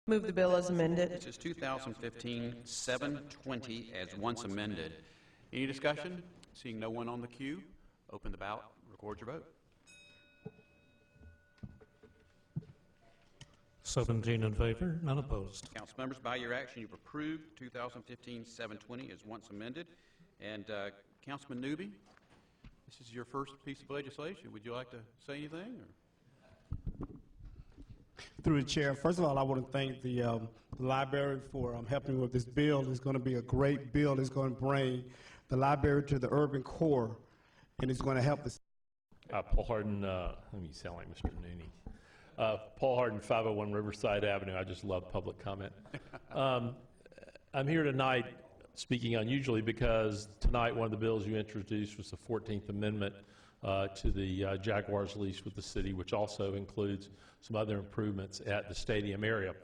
Move the bill as amended. This is 2015-720 as once amended. Any discussion? Seeing no one on the queue, open the ballot, record your vote. 17 in favor, none opposed. Council members, by your action, you've approved 2015-720 as once amended. And Councilman Newby, this is your first piece of legislation. Would you like to say anything? Or? Through the chair, first of all, I want to thank the library for helping me with this bill. It's going to be a great bill. It's going to bring the library to the urban core, and it's going to help the. Paul Harden, let me sound like Mr. Nooney. Paul Harden, 501 Riverside Avenue. I just love public comment. I'm here tonight speaking unusually because tonight one of the bills you introduced was the 14th Amendment to the Jaguars lease with the city, which also includes some other improvements at the stadium area.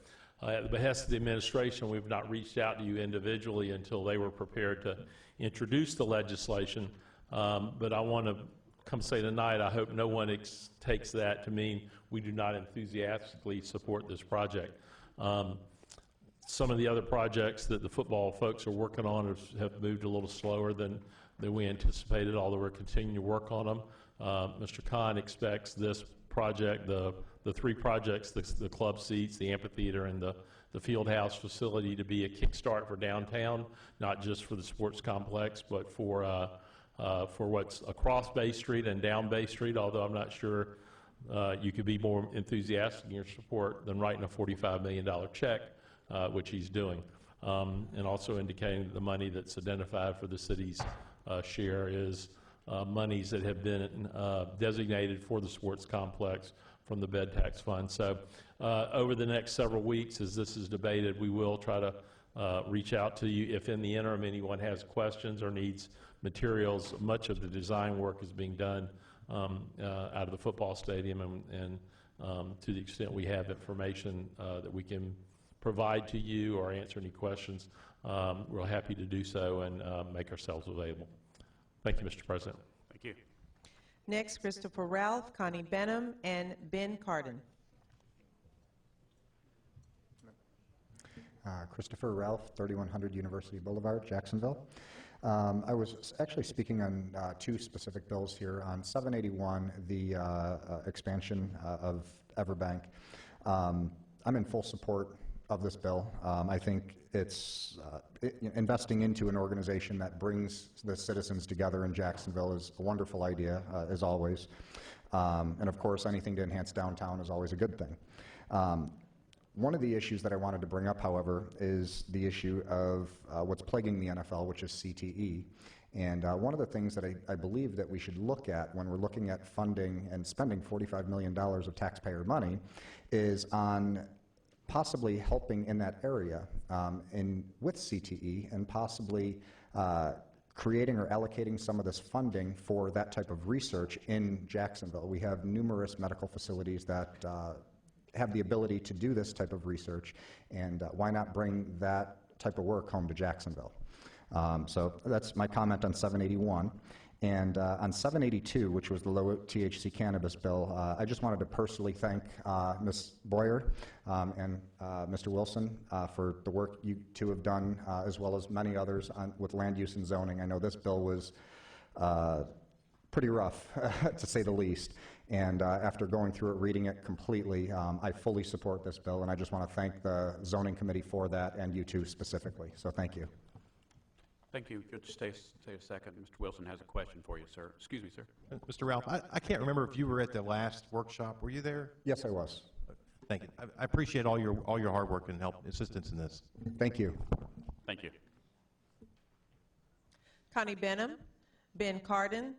At the behest of the administration, we've not reached out to you individually until they were prepared to introduce the legislation. But I want to come say tonight, I hope no one takes that to mean we do not enthusiastically support this project. Some of the other projects that the football folks are working on have moved a little slower than we anticipated, although we're continuing to work on them. Mr. Khan expects this project, the three projects, the club seats, the amphitheater, and the field house facility to be a kickstart for downtown, not just for the sports complex, but for what's across Bay Street and down Bay Street, although I'm not sure you could be more enthusiastic in your support than writing a $45 million check, which he's doing, and also indicating that the money that's identified for the city's share is monies that have been designated for the sports complex from the bed tax fund. So over the next several weeks, as this is debated, we will try to reach out to you. If in the interim anyone has questions or needs materials, much of the design work is being done out of the football stadium, and to the extent we have information that we can provide to you or answer any questions, we're happy to do so and make ourselves available. Thank you, Mr. President. Thank you. Next, Christopher Ralph, Connie Benham, and Ben Cardin. Christopher Ralph, 3100 University Boulevard, Jacksonville. I was actually speaking on two specific bills here. On 781, the expansion of Everbank. I'm in full support of this bill. I think it's investing into an organization that brings the citizens together in Jacksonville is a wonderful idea, as always. And of course, anything to enhance downtown is always a good thing. One of the issues that I wanted to bring up, however, is the issue of what's plaguing the NFL, which is CTE. And one of the things that I believe that we should look at when we're looking at funding and spending $45 million of taxpayer money is on possibly helping in that area with CTE, and possibly creating or allocating some of this funding for that type of research in Jacksonville. We have numerous medical facilities that have the ability to do this type of research, and why not bring that type of work home to Jacksonville? So that's my comment on 781. And on 782, which was the low THC cannabis bill, I just wanted to personally thank Ms. Boyer and Mr. Wilson for the work you two have done, as well as many others with land use and zoning. I know this bill was pretty rough, to say the least. And after going through it, reading it completely, I fully support this bill, and I just want to thank the zoning committee for that, and you two specifically. So thank you. Thank you. Could you stay a second? Mr. Wilson has a question for you, sir. Excuse me, sir. Mr. Ralph, I can't remember if you were at the last workshop. Were you there? Yes, I was. Thank you. I appreciate all your hard work and help, assistance in this. Thank you. Thank you. Connie Benham, Ben Cardin,